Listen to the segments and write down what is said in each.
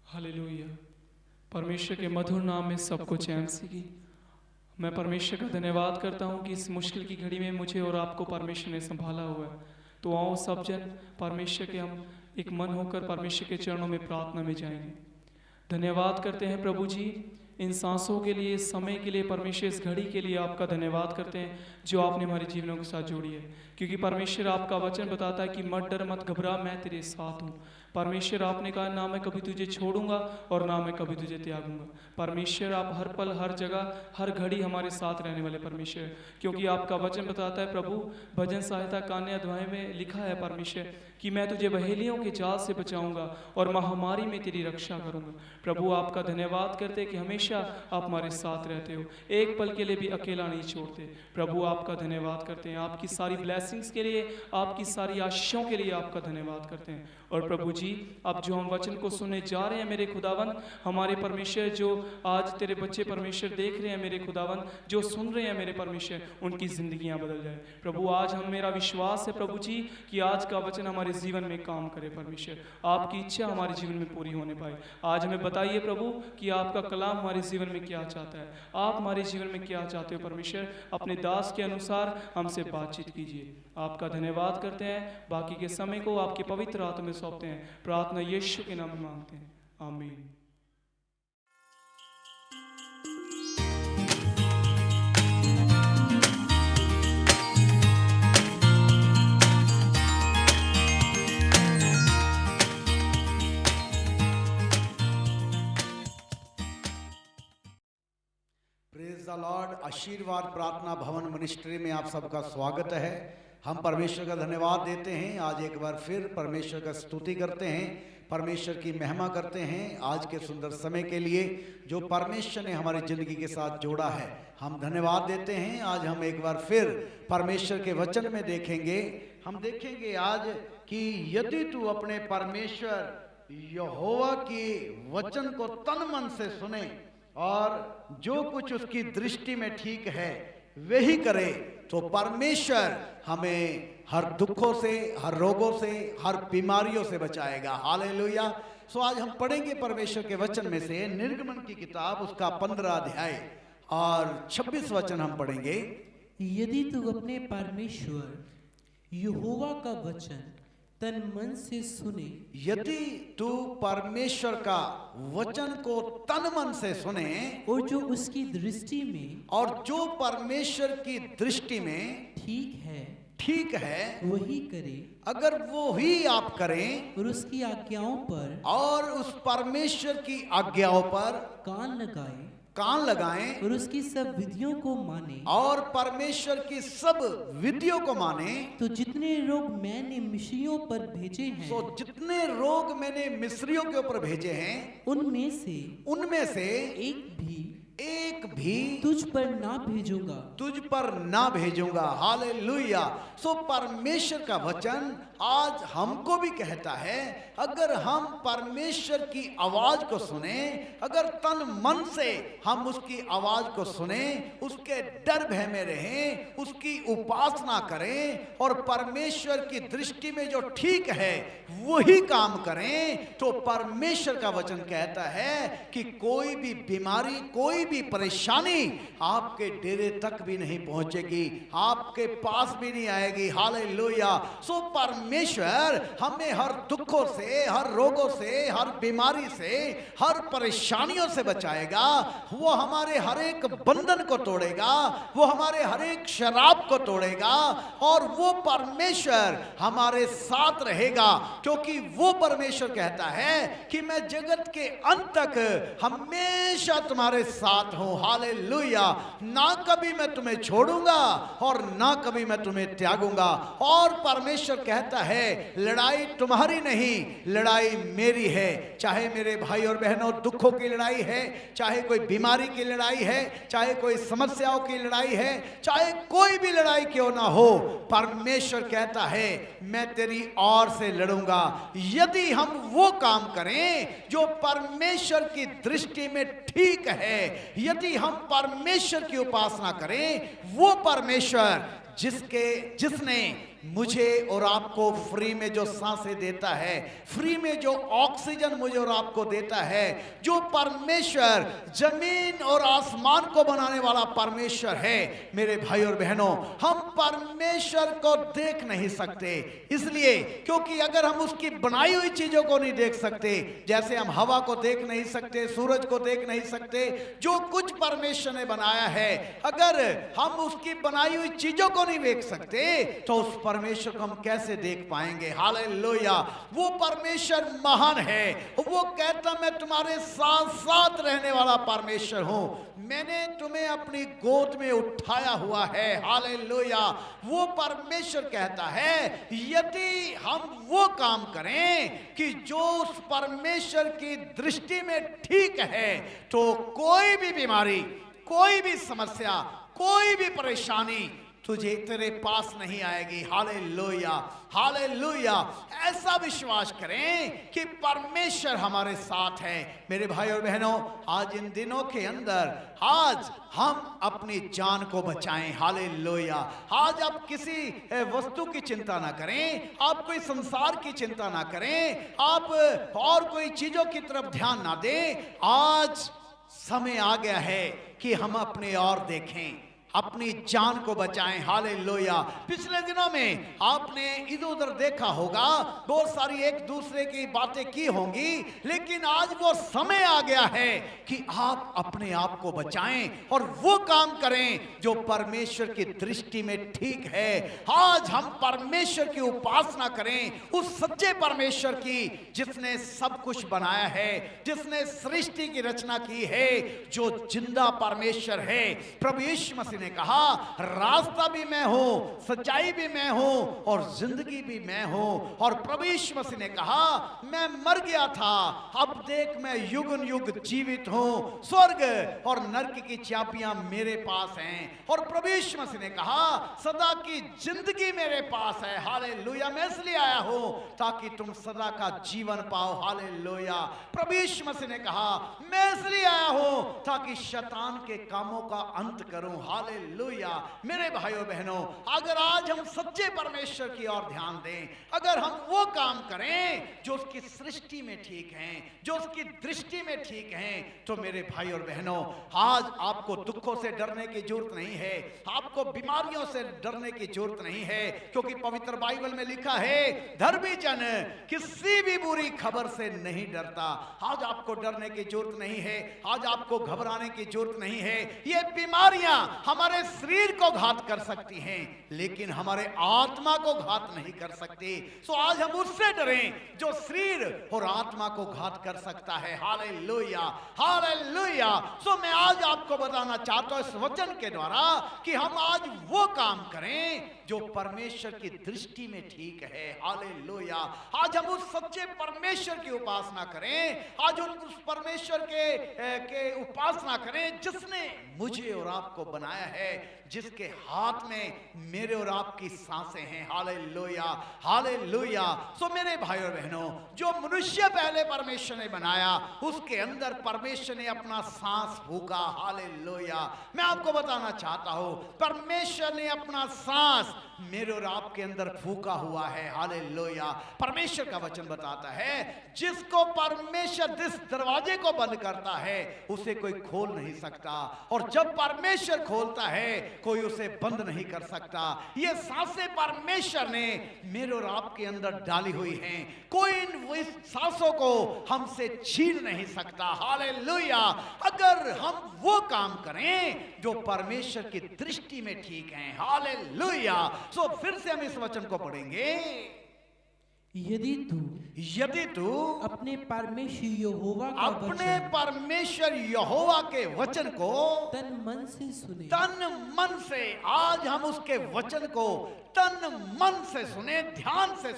Hallelujah. परमेश्वर के मधुर नाम में सबको चैन की मैं परमेश्वर का धन्यवाद करता हूँ कि इस मुश्किल की घड़ी में मुझे और आपको परमेश्वर ने संभाला हुआ है। तो आओ सब जन परमेश्वर के हम एक मन होकर परमेश्वर के चरणों में प्रार्थना में जाएंगे। धन्यवाद करते हैं प्रभु जी इन सांसों के लिए, इस समय के लिए, परमेश्वर इस घड़ी के लिए आपका धन्यवाद करते हैं जो आपने हमारे जीवनों के साथ जोड़ी है। क्योंकि परमेश्वर आपका वचन बताता है कि मत डर मत घबरा, मैं तेरे साथ हूँ। परमेश्वर आपने कहा ना मैं कभी तुझे छोड़ूंगा और ना मैं कभी तुझे त्यागूंगा। परमेश्वर आप हर पल, हर जगह, हर घड़ी हमारे साथ रहने वाले परमेश्वर, क्योंकि आपका वचन बताता है प्रभु, भजन संहिता कान्या अध्याय में लिखा है परमेश्वर कि मैं तुझे बहेलियों के जाल से बचाऊंगा और महामारी में तेरी रक्षा करूंगा। प्रभु आपका धन्यवाद करते कि हमेशा आप हमारे साथ रहते हो, एक पल के लिए भी अकेला नहीं छोड़ते। प्रभु आपका धन्यवाद करते हैं, आपकी सारी ब्लेसिंग्स के लिए, आपकी सारी आशीषों के लिए आपका धन्यवाद करते हैं। और प्रभु जी अब जो हम वचन को सुनने जा रहे हैं मेरे खुदावन, हमारे परमेश्वर जो आज तेरे बच्चे परमेश्वर देख रहे हैं मेरे खुदावन, जो सुन रहे हैं मेरे परमेश्वर, उनकी जिंदगियां बदल जाए। प्रभु आज हम, मेरा विश्वास है प्रभु जी कि आज का वचन हमारे जीवन में काम करे परमेश्वर, आपकी इच्छा हमारे जीवन में पूरी होने पाए। आज हमें बताइए प्रभु कि आपका कलाम हमारे जीवन में क्या चाहता है, आप हमारे जीवन में क्या चाहते हो परमेश्वर, अपने दास के अनुसार हमसे बातचीत कीजिए। आपका धन्यवाद करते हैं, बाकी के समय को आपके पवित्र हाथ में सौंपते हैं। प्रार्थना यीशु के नाम में मांगते हैं, आमीन। Praise the Lord. आशीर्वाद प्रार्थना भवन मिनिस्ट्री में आप सबका स्वागत है। हम परमेश्वर का धन्यवाद देते हैं, आज एक बार फिर परमेश्वर का स्तुति करते हैं, परमेश्वर की महिमा करते हैं आज के सुंदर समय के लिए जो परमेश्वर ने हमारी जिंदगी के साथ जोड़ा है। हम धन्यवाद देते हैं। आज हम एक बार फिर परमेश्वर के वचन में देखेंगे, हम देखेंगे आज कि यदि तू अपने परमेश्वर यहोवा की वचन को तन मन से सुने और जो कुछ उसकी दृष्टि में ठीक है वही करे, तो परमेश्वर हमें हर दुखों से, हर रोगों से, हर बीमारियों से बचाएगा। हालेलुया। सो आज हम पढ़ेंगे परमेश्वर के वचन में से निर्गमन की किताब उसका 15 अध्याय और 26 वचन हम पढ़ेंगे। यदि तू अपने परमेश्वर यहोवा का वचन तन मन से सुने, यदि तू परमेश्वर का वचन को तन मन से सुने और जो उसकी दृष्टि में, और जो परमेश्वर की दृष्टि में ठीक है वही करे, अगर वो ही आप करें और उसकी आज्ञाओं पर और उस परमेश्वर की आज्ञाओं पर कान लगाएं और उसकी सब विधियों को माने और परमेश्वर की सब विधियों को माने, तो जितने रोग मैंने मिस्रियों पर भेजे हैं, तो जितने रोग मैंने मिस्रियों के ऊपर भेजे हैं उनमें से एक भी तुझ पर ना भेजूंगा। हालेलुया। सो परमेश्वर का वचन आज हमको भी कहता है, अगर हम परमेश्वर की आवाज को सुने, अगर तन मन से हम उसकी आवाज को सुने, उसके डर भय में रहें, उसकी उपासना करें और परमेश्वर की दृष्टि में जो ठीक है वही काम करें, तो परमेश्वर का वचन कहता है कि कोई भी बीमारी, कोई भी परेशानी आपके डेरे तक भी नहीं पहुंचेगी, आपके पास भी नहीं आएगी। हालेलुया। सो परमेश्वर हमें हर दुखों से, हर रोगों से, हर बीमारी से, हर परेशानियों से बचाएगा। वो हमारे हर एक बंधन को तोड़ेगा, वो हमारे हर एक शराब को तोड़ेगा और वो परमेश्वर हमारे साथ रहेगा, क्योंकि वो परमेश्वर कहता है कि मैं जगत के अंत तक हमेशा तुम्हारे साथ साथ हूं। हालेलुया। ना कभी मैं तुम्हें छोड़ूंगा और ना कभी मैं तुम्हें त्यागूंगा। और परमेश्वर कहता है लड़ाई तुम्हारी नहीं, लड़ाई मेरी है। चाहे मेरे भाई और बहनों दुखों की लड़ाई है, चाहे कोई बीमारी की लड़ाई है, चाहे कोई समस्याओं की लड़ाई है, चाहे कोई भी लड़ाई क्यों ना हो, परमेश्वर कहता है मैं तेरी ओर से लड़ूंगा। यदि हम वो काम करें जो परमेश्वर की दृष्टि में ठीक है, यदि हम परमेश्वर की उपासना करें, वो परमेश्वर जिसने मुझे और आपको फ्री में जो सांसें देता है, फ्री में जो ऑक्सीजन मुझे और आपको देता है, जो परमेश्वर जमीन और आसमान को बनाने वाला परमेश्वर है, मेरे भाई और बहनों, हम परमेश्वर को देख नहीं सकते। इसलिए क्योंकि अगर हम उसकी बनाई हुई चीजों को नहीं देख सकते, जैसे हम हवा को देख नहीं सकते, सूरज को देख नहीं सकते, जो कुछ परमेश्वर ने बनाया है, अगर हम उसकी बनाई हुई चीजों को नहीं देख सकते तो उस परमेश्वर को हम कैसे देख पाएंगे। हालेलुया। वो परमेश्वर महान है। वो कहता मैं तुम्हारे साथ साथ रहने वाला परमेश्वर हूं, मैंने तुम्हें अपनी गोद में उठाया हुआ है। हालेलुया। वो परमेश्वर कहता है यदि हम वो काम करें कि जो उस परमेश्वर की दृष्टि में ठीक है, तो कोई भी बीमारी, कोई भी समस्या, कोई भी परेशानी तुझे तेरे पास नहीं आएगी। हालेलुया। हालेलुया। ऐसा विश्वास करें कि परमेश्वर हमारे साथ है। मेरे भाई और बहनों, आज इन दिनों के अंदर आज हम अपनी जान को बचाएं। हालेलुया। आज आप किसी वस्तु की चिंता ना करें, आप कोई संसार की चिंता ना करें, आप और कोई चीजों की तरफ ध्यान ना दें। आज समय आ गया है कि हम अपने और देखें, अपनी जान को बचाएं। हालेलुया। पिछले दिनों में आपने इधर उधर देखा होगा, बहुत सारी एक दूसरे की बातें की होंगी, लेकिन आज वो समय आ गया है कि आप अपने आप को बचाएं और वो काम करें जो परमेश्वर की दृष्टि में ठीक है। आज हम परमेश्वर की उपासना करें, उस सच्चे परमेश्वर की जिसने सब कुछ बनाया है, जिसने सृष्टि की रचना की है, जो जिंदा परमेश्वर है। प्रभु यीशु मसीह ने कहा रास्ता भी मैं हूं, सच्चाई भी मैं हूं और जिंदगी भी मैं हूं। और प्रभु यीशु मसीह ने कहा मैं मर गया था, अब देख मैं युग युग जीवित हूं, स्वर्ग और नरक की चाबियां मेरे पास हैं। और प्रभु यीशु मसीह ने कहा सदा की जिंदगी मेरे पास है। हालेलुया। मैं इसलिए आया हूं ताकि तुम सदा का जीवन पाओ। हालेलुया। प्रभु यीशु मसीह ने कहा मैं इसलिए आया हूं ताकि शैतान के कामों का अंत करूं। हालेलुया। मेरे भाइयों बहनों, अगर आज हम सच्चे परमेश्वर की ओर ध्यान दें, अगर हम वो काम करें जो उसकी सृष्टि में ठीक हैं, जो उसकी दृष्टि में ठीक हैं, तो मेरे भाई और बहनों, आज आपको दुखों से डरने की जरूरत नहीं है, आपको बीमारियों से डरने की जरूरत नहीं है, क्योंकि पवित्र बाइबल में लिखा है धर्मी जन किसी भी बुरी खबर से नहीं डरता। आज आपको डरने की जरूरत नहीं है, आज आपको घबराने की जरूरत नहीं है। ये बीमारियां हमारे शरीर को घात कर सकती हैं, लेकिन हमारे आत्मा को घात नहीं कर सकती। सो आज हम उससे डरें जो शरीर और आत्मा को घात कर सकता है। हालेलुया। हालेलुया। सो मैं आज आपको बताना चाहता हूं इस वचन के द्वारा कि हम आज वो काम करें जो परमेश्वर की दृष्टि में ठीक है। हालेलुया। आज हम उस सच्चे परमेश्वर की उपासना करें, आज उस परमेश्वर के उपासना करें जिसने मुझे और आपको बनाया है, जिसके हाथ में मेरे और आपकी सांसें हैं। हालेलुया। हालेलुया। सो मेरे भाई और बहनों, जो मनुष्य पहले परमेश्वर ने बनाया उसके अंदर परमेश्वर ने अपना सांस फूका। हालेलुया। मैं आपको बताना चाहता हूं परमेश्वर ने अपना सांस मेरे और आपके अंदर फूका हुआ है। हालेलुया। परमेश्वर का वचन बताता है जिसको परमेश्वर जिस दरवाजे को बंद करता है उसे कोई खोल नहीं सकता, और जब परमेश्वर खोलता है कोई उसे बंद नहीं कर सकता। ये सांसें परमेश्वर ने मेरे और आपके अंदर डाली हुई हैं, कोई इन सांसों को हमसे छीन नहीं सकता। हालेलुया। अगर हम वो काम करें जो परमेश्वर की दृष्टि में ठीक है। हालेलुया। सो फिर से हम इस वचन को पढ़ेंगे, यदि तू अपने परमेश्वर यहोवा का अपने वचन परमेश्वर यहोवा के वचन को तन मन से सुने, तन मन से, आज हम उसके वचन को तन मन से सुने, ध्यान से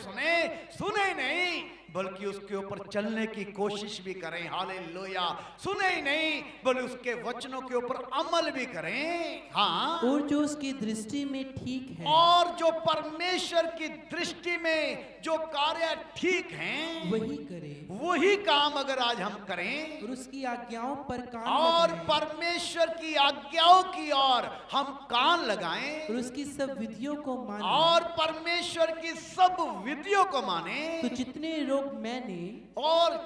सुने नहीं बल्कि उसके ऊपर चलने की कोशिश भी करें। हालेलुया। सुने ही नहीं बल्कि उसके वचनों के ऊपर अमल भी करें। हाँ, और जो उसकी दृष्टि में ठीक है, और जो परमेश्वर की दृष्टि में जो कार्य ठीक हैं वही करें, वही काम अगर आज हम करें और उसकी आज्ञाओं पर कान और लगाएं, परमेश्वर की आज्ञाओं की ओर हम कान लगाएं और उसकी सब विधियों को माने, और परमेश्वर की सब विधियों को माने, तो जितने रोग मैंने और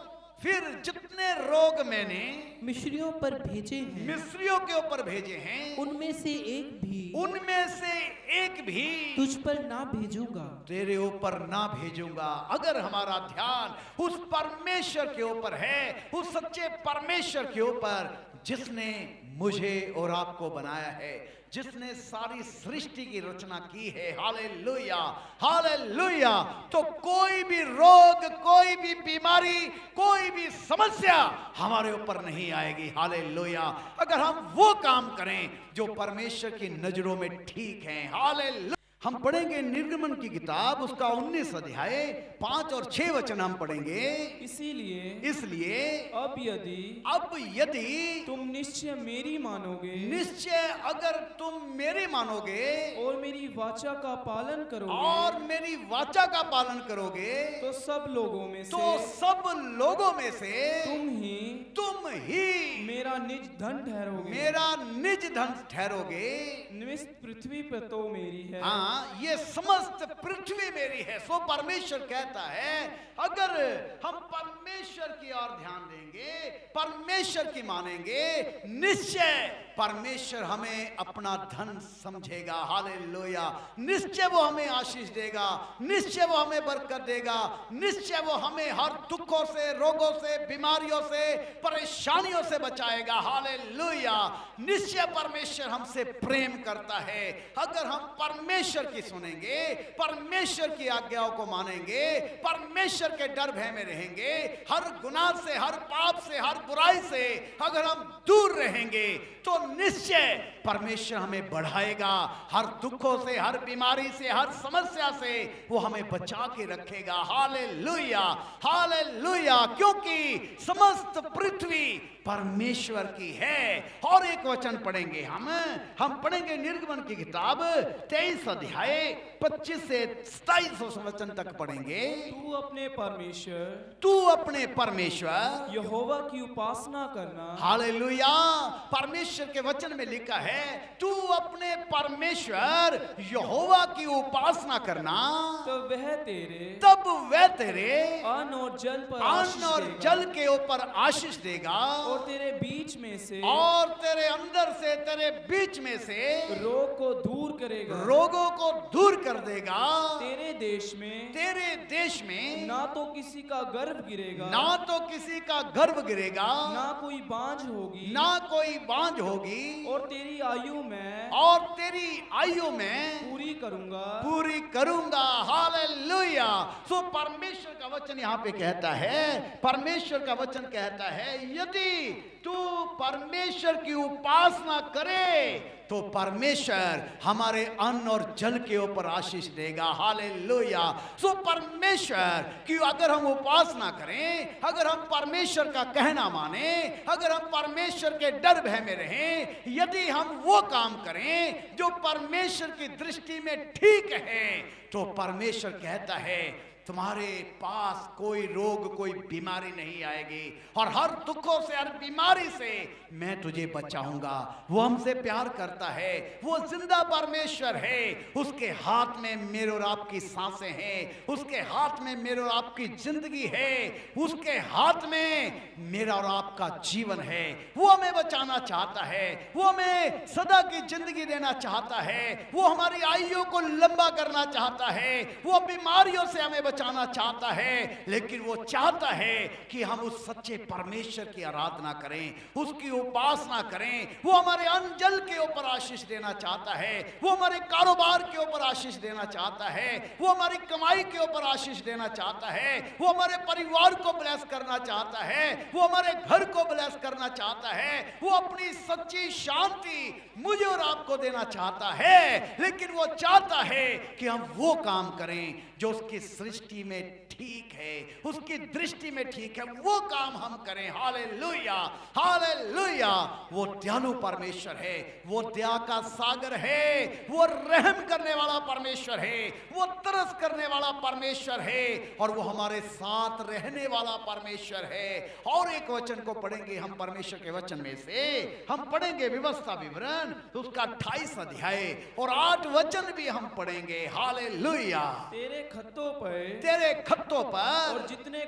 फिर जितने रोग मैंने मिस्रियों पर भेजे हैं, मिस्रियों के ऊपर भेजे हैं, उनमें से एक भी तुझ पर ना भेजूंगा, तेरे ऊपर ना भेजूंगा। अगर हमारा ध्यान उस परमेश्वर के ऊपर है, उस सच्चे परमेश्वर के ऊपर जिसने मुझे और आपको बनाया है, जिसने सारी सृष्टि की रचना की है, हालेलुया हालेलुया, तो कोई भी रोग, कोई भी बीमारी, कोई भी समस्या हमारे ऊपर नहीं आएगी। हालेलुया। अगर हम वो काम करें जो परमेश्वर की नजरों में ठीक है। हालेलुया। हम पढ़ेंगे निर्गमन की किताब, उसका 19 अध्याय 5 और 6 वचन हम पढ़ेंगे। इसलिए अब यदि तुम निश्चय मेरी मानोगे, निश्चय अगर तुम मेरी मानोगे और मेरी वाचा का पालन करोगे, और मेरी वाचा का पालन करोगे, तो सब लोगों में से तुम ही मेरा निज धन ठहरोगे, मेरा निज धन ठहरोगे। निमित्त पृथ्वी पर तो मेरी है। हाँ, ये समस्त पृथ्वी मेरी है। सो परमेश्वर कहता है अगर हम परमेश्वर की ओर ध्यान देंगे, परमेश्वर की मानेंगे, निश्चय परमेश्वर हमें अपना धन समझेगा। हालेलुया। निश्चय वो हमें आशीष देगा, निश्चय वो हमें बरकत देगा, निश्चय वो हमें हर दुखों से, रोगों से, बीमारियों से, परेशानियों से बचाएगा। हालेलुया। निश्चय परमेश्वर हमसे प्रेम करता है। अगर हम परमेश्वर की सुनेंगे, परमेश्वर की आज्ञाओं को मानेंगे, परमेश्वर के डर भय में रहेंगे, हर गुनाह से, हर पाप से, हर बुराई से अगर हम दूर रहेंगे, तो निश्चय परमेश्वर हमें बढ़ाएगा। हर दुखों से, हर बीमारी से, हर समस्या से वो हमें बचा के रखेगा। Hallelujah hallelujah. क्योंकि समस्त पृथ्वी परमेश्वर की है। और एक वचन पढ़ेंगे हम पढ़ेंगे निर्गमन की किताब 23 अध्याय 25 से 27 वचन तक पढ़ेंगे। तू अपने परमेश्वर यहोवा की उपासना करना। हालेलुया। परमेश्वर के वचन में लिखा है तू अपने परमेश्वर यहोवा की उपासना करना, तब वह तेरे अन्न और जल पर अन्न और जल के ऊपर आशीष देगा, और तेरे बीच में से, और तेरे अंदर से, तेरे बीच में से रोग को दूर करेगा, रोगों को दूर कर देगा। तेरे देश में ना तो किसी का गर्भ गिरेगा, ना तो किसी का गर्भ गिरेगा, ना कोई बांझ होगी, ना कोई बांझ होगी, और तेरी आयु में पूरी करूंगा। हालेलुया। सो परमेश्वर का वचन यहाँ पे कहता है, परमेश्वर का वचन कहता है यदि तू परमेश्वर की उपासना करे तो परमेश्वर हमारे अन्न और जल के ऊपर आशीष देगा। हालेलुया। सो परमेश्वर की अगर हम उपासना करें, अगर हम परमेश्वर का कहना माने, अगर हम परमेश्वर के डर भय में रहें, यदि हम वो काम करें जो परमेश्वर की दृष्टि में ठीक है, तो परमेश्वर कहता है तुम्हारे पास कोई रोग, कोई बीमारी नहीं आएगी, और हर दुखों से, हर बीमारी से मैं तुझे बचाऊंगा। वो हमसे प्यार करता है, वो जिंदा परमेश्वर है। उसके हाथ में मेरे और आपकी सांसें हैं, उसके हाथ में मेरे और आपकी जिंदगी है, उसके हाथ में मेरा और आपका जीवन है। वो हमें बचाना चाहता है, वो हमें सदा की जिंदगी देना चाहता है, वो हमारी आयु को लंबा करना चाहता है, वो बीमारियों से हमें बचाना चाहता है, लेकिन वो चाहता है कि हम उस सच्चे परमेश्वर की आराधना करें, उसकी उपासना करें। वो हमारे अन्न जल के ऊपर आशीष देना चाहता है, वो हमारे कारोबार के ऊपर आशीष देना चाहता है, वो हमारी कमाई के ऊपर आशीष देना चाहता है, वो हमारे परिवार को ब्लेस करना चाहता है, वो हमारे घर को ब्लेस करना चाहता है, वो अपनी सच्ची शांति मुझे और आपको देना चाहता है। लेकिन वो चाहता है कि हम वो काम करें जो उसकी सृष्टि में ठीक है, उसकी दृष्टि में ठीक है, वो काम हम करें। Hallelujah, hallelujah. वो दयालु परमेश्वर है, वो दया का सागर है, वो रहम करने वाला परमेश्वर है, वो तरस करने वाला परमेश्वर है, और वो हमारे साथ रहने वाला परमेश्वर है। और एक वचन को पढ़ेंगे हम, परमेश्वर के वचन में से हम पढ़ेंगे व्यवस्था विवरण उसका 28 अध्याय और 8 वचन भी हम पढ़ेंगे। हालेलुया। तेरे खत्तों पर और जितने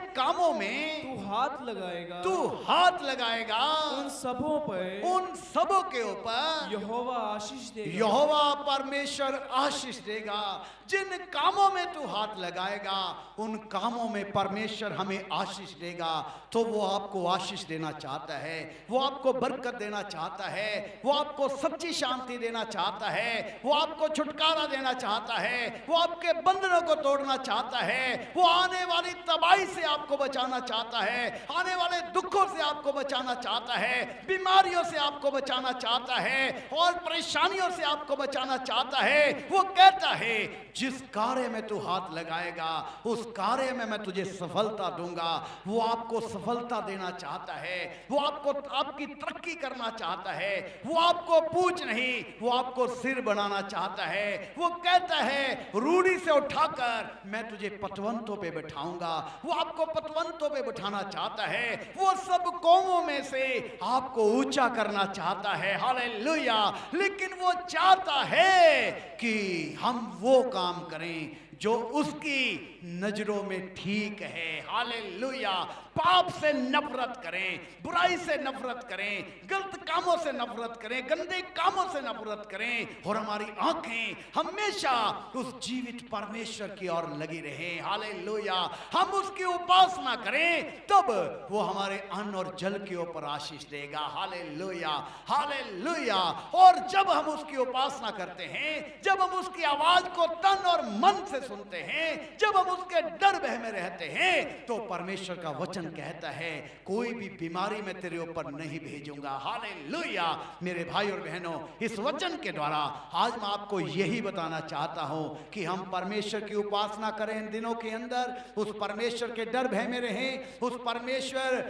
कामों में तू हाथ लगाएगा उन सबों के ऊपर यहोवा आशीष देगा। यहोवा परमेश्वर आशीष देगा। जिन कामों में तू हाथ लगाएगा उन कामों में परमेश्वर हमें आशीष देगा। तो वो आपको आशीष देना चाहता है, वो आपको बरकत देना चाहता है, वो आपको सच्ची शांति देना चाहता है, वो आपको छुटकारा देना चाहता है, वो आपके बंधनों को तोड़ना चाहता है, वो आने वाली तबाही से आपको बचाना चाहता है, आने वाले दुखों से आपको बचाना चाहता है, बीमारियों से आपको बचाना चाहता है और परेशानियों से आपको बचाना चाहता है। वो कहता है जिस कार्य में तू हाथ लगाएगा उस कार्य में मैं तुझे सफलता दूंगा। वो आपको सफलता देना चाहता है, वो आपको आपकी तरक्की करना चाहता है, वो आपको पूछ नहीं वो आपको सिर बनाना चाहता है। वो कहता है रूढ़ी से उठाकर मैं तुझे पतवंतों पे बैठाऊंगा। वो आपको पतवंतों पे बैठाना चाहता है, वो सब कौमों में से आपको ऊंचा करना चाहता है। हालेलुया। लेकिन वो चाहता है कि हम वो काम करें जो उसकी नजरों में ठीक है। हालेलुया। पाप से नफरत करें, बुराई से नफरत करें, गलत कामों से नफरत करें, गंदे कामों से नफरत करें, और हमारी आंखें हमेशा उस जीवित परमेश्वर की ओर लगी रहें। हालेलुया। हम उसकी उपासना करें तब वो हमारे अन्न और जल के ऊपर आशीष देगा। Hallelujah, hallelujah. और जब हम उसकी उपासना करते हैं, जब हम उसकी आवाज को तन और मन से सुनते हैं, जब हम उसके डर भय में रहते हैं, तो परमेश्वर का वचन कहता है कोई भी बीमारी मैं तेरे ऊपर नहीं भेजूंगा। हालेलुया। मेरे भाई और बहनों, इस वचन के द्वारा आज मैं आपको यही बताना चाहता हूं कि हम परमेश्वर की उपासना करें इन दिनों के अंदर, उस परमेश्वर के डर भय में रहें, उस परमेश्वर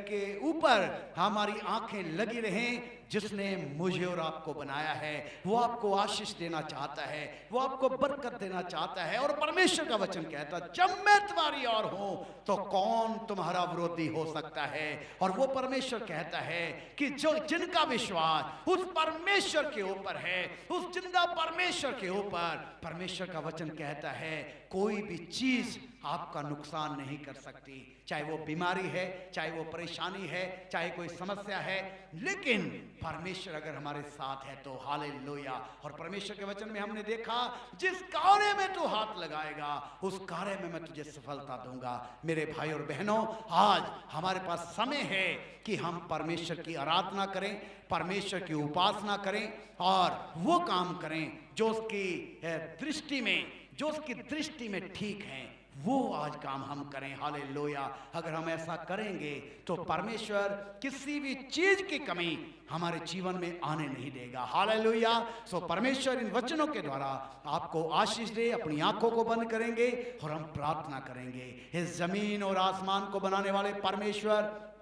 के ऊपर हमारी आंखें लगी रहें जिसने मुझे और आपको बनाया है। वो आपको आशीष देना चाहता है, वो आपको बरकत देना चाहता है। और परमेश्वर का वचन कहता है जब मैं तुम्हारी ओर हूं तो कौन तुम्हारा विरोधी हो सकता है। और वो परमेश्वर कहता है कि जो जिनका विश्वास उस परमेश्वर के ऊपर है, उस जिंदा परमेश्वर के ऊपर, परमेश्वर का वचन कहता है कोई भी चीज आपका नुकसान नहीं कर सकती। चाहे वो बीमारी है, चाहे वो परेशानी है, चाहे कोई समस्या है, लेकिन परमेश्वर अगर हमारे साथ है तो हालेलुया। और परमेश्वर के वचन में हमने देखा जिस कार्य में तू हाथ लगाएगा उस कार्य में मैं तुझे सफलता दूंगा। मेरे भाई और बहनों, आज हमारे पास समय है कि हम परमेश्वर की आराधना करें, परमेश्वर की उपासना करें और वो काम करें जो उसकी दृष्टि में ठीक है। वो आज काम हम करें। हालेलुया। अगर हम ऐसा करेंगे तो परमेश्वर किसी भी चीज की कमी हमारे जीवन में आने नहीं देगा। हालेलुया। सो परमेश्वर इन वचनों के द्वारा आपको आशीष दे। अपनी आंखों को बंद करेंगे और हम प्रार्थना करेंगे। इस जमीन और आसमान को बनाने वाले परमेश्वर,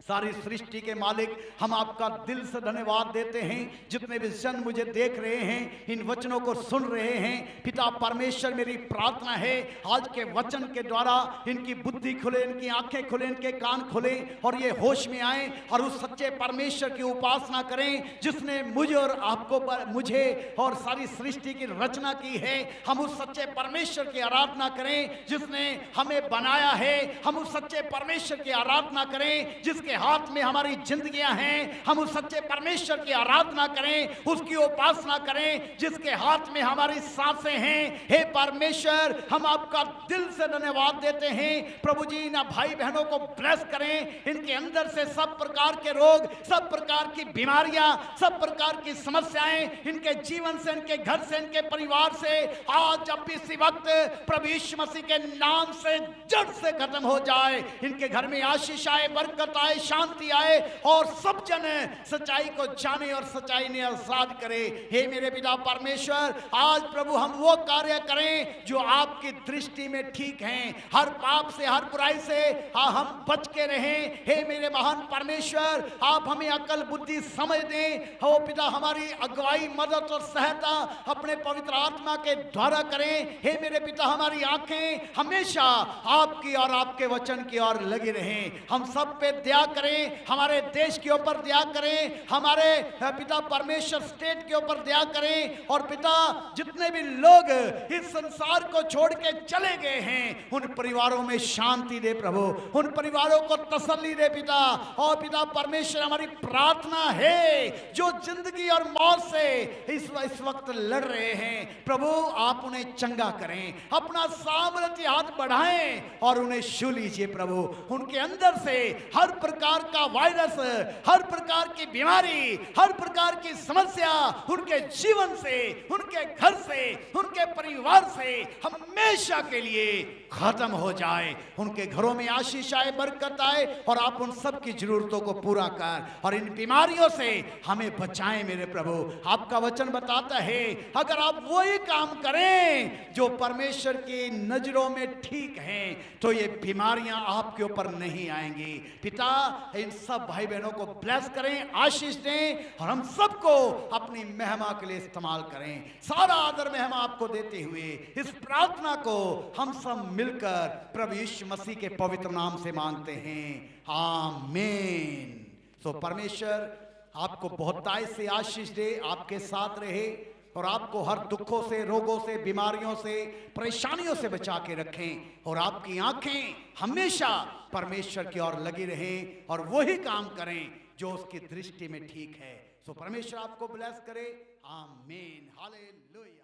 सारी सृष्टि के मालिक, हम आपका दिल से धन्यवाद देते हैं। जितने भी जन मुझे देख रहे हैं, इन वचनों को सुन रहे हैं, पिता परमेश्वर मेरी प्रार्थना है आज के वचन के द्वारा इनकी बुद्धि खुले, इनकी आंखें खुले, इनके कान खुले और ये होश में आए और उस सच्चे परमेश्वर की उपासना करें जिसने मुझे और आपको, मुझे और सारी सृष्टि की रचना की है। हम उस सच्चे परमेश्वर की आराधना करें जिसने हमें बनाया है। हम उस सच्चे परमेश्वर की आराधना करें जिसके जिसके हाथ में हमारी जिंदगियां हैं, हम उस सच्चे परमेश्वर की आराधना करें, उसकी उपासना करें जिसके हाथ में हमारी सांसें हैं। हे परमेश्वर, हम आपका दिल से धन्यवाद देते हैं। प्रभु जी, इन भाई बहनों को ब्लेस करें, इनके अंदर से सब प्रकार के रोग, सब प्रकार की बीमारियां, सब प्रकार की समस्याएं इनके जीवन से, इनके घर से, इनके परिवार से आज अब इसी वक्त प्रभु यीशु मसीह के नाम से जड़ से खत्म हो जाए। इनके घर में आशीष आए, बरकत आए, शांति आए और सब जन सच्चाई को जाने और सच्चाई ने आजाद करे। हे मेरे पिता परमेश्वर, आज प्रभु हम वो कार्य करें जो आपकी दृष्टि में ठीक हैं। हर पाप से, हर बुराई से हम बच के रहें। हे मेरे महान परमेश्वर, आप हमें अकल बुद्धि समझ दें। हो पिता, हमारी अगुवाई, मदद और सहायता अपने पवित्र आत्मा के द्वारा करें। हे मेरे पिता, हमारी आंखें हमेशा आपकी और आपके वचन की ओर लगी रहें। हम सब पे दया करें, हमारे देश के ऊपर दया करें, हमारे पिता परमेश्वर स्टेट के ऊपर दया करें। और पिता, जितने भी लोग इस संसार को छोड़ के चले गए हैं, उन परिवारों में शांति दे प्रभु, उन परिवारों को तसल्ली दे पिता। और पिता परमेश्वर, हमारी प्रार्थना है जो जिंदगी और मौत से इस वक्त लड़ रहे हैं, प्रभु आप उन्हें चंगा करें, अपना सामर्थ्य हाथ बढ़ाएं और उन्हें छू लीजिए प्रभु। उनके अंदर से हर प्रकार का वायरस, हर प्रकार की बीमारी, हर प्रकार की समस्या उनके जीवन से, उनके घर से, उनके परिवार से हमेशा के लिए खत्म हो जाए। उनके घरों में आशीष आए, बरकत आए और आप उन सब की जरूरतों को पूरा कर और इन बीमारियों से हमें बचाएं मेरे प्रभु। आपका वचन बताता है अगर आप वही काम करें जो परमेश्वर की नजरों में ठीक हैं, तो ये बीमारियां आपके ऊपर नहीं आएंगी। पिता, इन सब भाई बहनों को ब्लेस करें, आशीष दें और हम सबको अपनी महिमा के लिए इस्तेमाल करें। सारा आदर महिमा आपको देते हुए इस प्रार्थना को हम सब मिलकर प्रभु यीशु मसीह के पवित्र नाम से मांगते हैं, आमीन। सो परमेश्वर आपको बहुतायत से आशीष दे, आपके साथ रहे और आपको हर दुखों से, रोगों से, बीमारियों से, परेशानियों से बचा के रखें और आपकी आंखें हमेशा परमेश्वर की ओर लगी रहें और वही काम करें जो उसकी दृष्टि में ठीक है। सो परमेश्वर आपको ब्लेस करे, आमीन, हालेलुया।